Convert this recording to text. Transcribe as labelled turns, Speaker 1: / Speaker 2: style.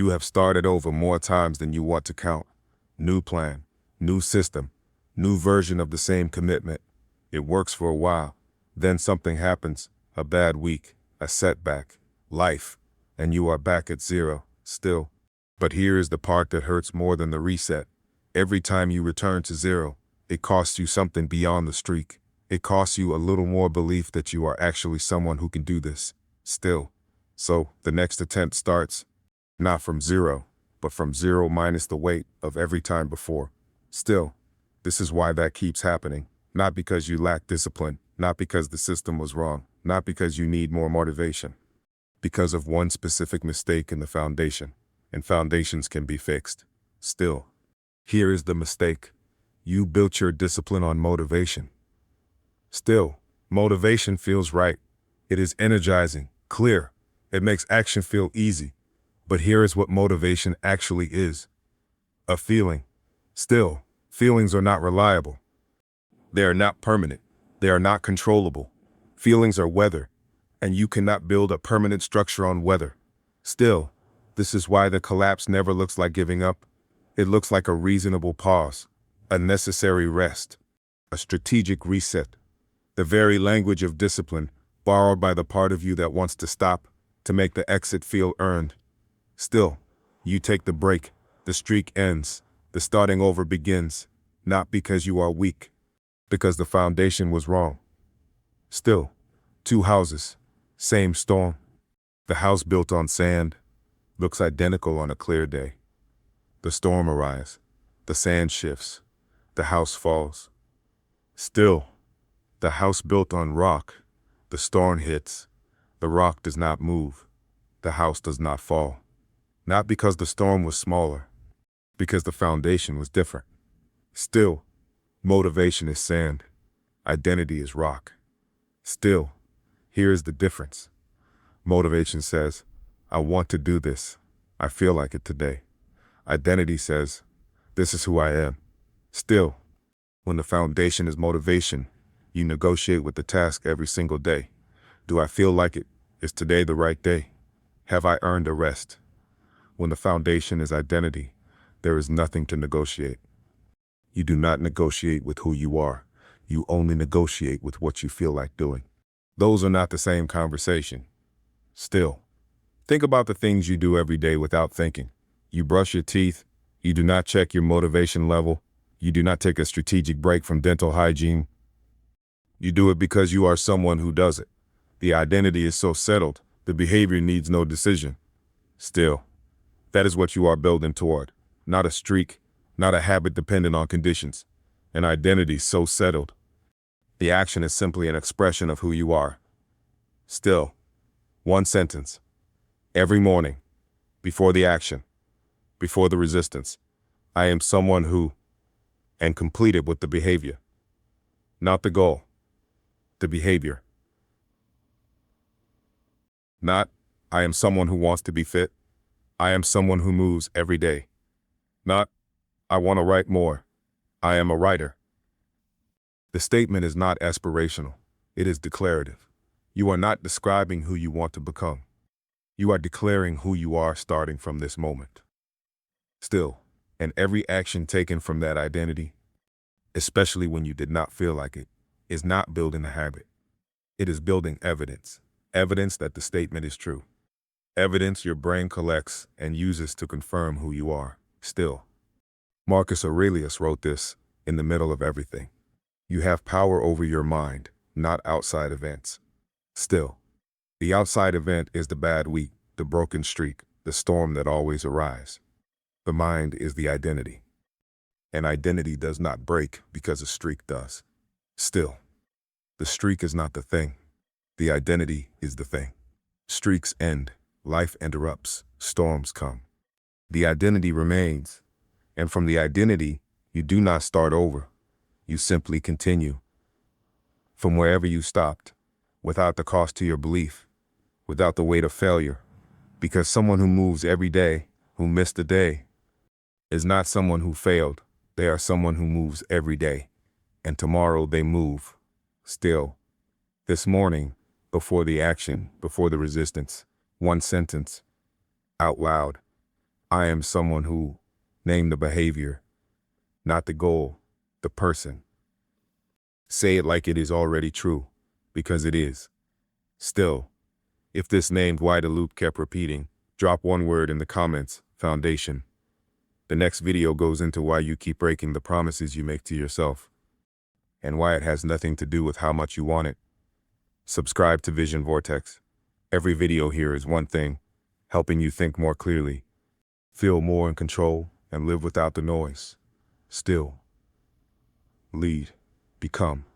Speaker 1: You have started over more times than you want to count. New plan, new system, new version of the same commitment. It works for a while. Then something happens, a bad week, a setback, life, and you are back at zero, still. But here is the part that hurts more than the reset. Every time you return to zero, it costs you something beyond the streak. It costs you a little more belief that you are actually someone who can do this, still. So, the next attempt starts, not from zero, but from zero minus the weight of every time before. Still, this is why that keeps happening. Not because you lack discipline, not because the system was wrong, not because you need more motivation. Because of one specific mistake in the foundation, and foundations can be fixed. Still, here is the mistake. You built your discipline on motivation. Still, motivation feels right. It is energizing, clear. It makes action feel easy. But here is what motivation actually is. A feeling. Still, feelings are not reliable. They are not permanent. They are not controllable. Feelings are weather, and you cannot build a permanent structure on weather. Still, this is why the collapse never looks like giving up. It looks like a reasonable pause, a necessary rest, a strategic reset. The very language of discipline, borrowed by the part of you that wants to stop, to make the exit feel earned. Still, you take the break, the streak ends, the starting over begins, not because you are weak, because the foundation was wrong. Still, two houses, same storm. The house built on sand looks identical on a clear day. The storm arrives, the sand shifts, the house falls. Still, the house built on rock, the storm hits, the rock does not move, the house does not fall. Not because the storm was smaller, because the foundation was different. Still, motivation is sand, identity is rock. Still, here is the difference. Motivation says, I want to do this. I feel like it today. Identity says, this is who I am. Still, when the foundation is motivation, you negotiate with the task every single day. Do I feel like it? Is today the right day? Have I earned a rest? When the foundation is identity, there is nothing to negotiate. You do not negotiate with who you are. You only negotiate with what you feel like doing. Those are not the same conversation. Still, think about the things you do every day without thinking. You brush your teeth. You do not check your motivation level. You do not take a strategic break from dental hygiene. You do it because you are someone who does it. The identity is so settled, the behavior needs no decision. Still, that is what you are building toward. Not a streak, not a habit dependent on conditions. An identity so settled. The action is simply an expression of who you are. Still, one sentence. Every morning, before the action, before the resistance, I am someone who, and complete it with the behavior. Not the goal, the behavior. Not, I am someone who wants to be fit. I am someone who moves every day. Not, I want to write more. I am a writer. The statement is not aspirational. It is declarative. You are not describing who you want to become. You are declaring who you are starting from this moment. Still, and every action taken from that identity, especially when you did not feel like it, is not building a habit. It is building evidence. Evidence that the statement is true. Evidence your brain collects and uses to confirm who you are. Still, Marcus Aurelius wrote this in the middle of everything. You have power over your mind, not outside events. Still, the outside event is the bad week, the broken streak, the storm that always arrives. The mind is the identity. An identity does not break because a streak does. Still, the streak is not the thing. The identity is the thing. Streaks end. Life interrupts, storms come. The identity remains, and from the identity, you do not start over. You simply continue. From wherever you stopped, without the cost to your belief, without the weight of failure, because someone who moves every day, who missed a day, is not someone who failed. They are someone who moves every day, and tomorrow they move. Still, this morning, before the action, before the resistance, one sentence, out loud. I am someone who, name the behavior, not the goal, the person. Say it like it is already true, because it is. Still, if this named why the loop kept repeating, drop one word in the comments, foundation. The next video goes into why you keep breaking the promises you make to yourself, and why it has nothing to do with how much you want it. Subscribe to Vision Vortex. Every video here is one thing, helping you think more clearly, feel more in control, and live without the noise. Still, lead, become.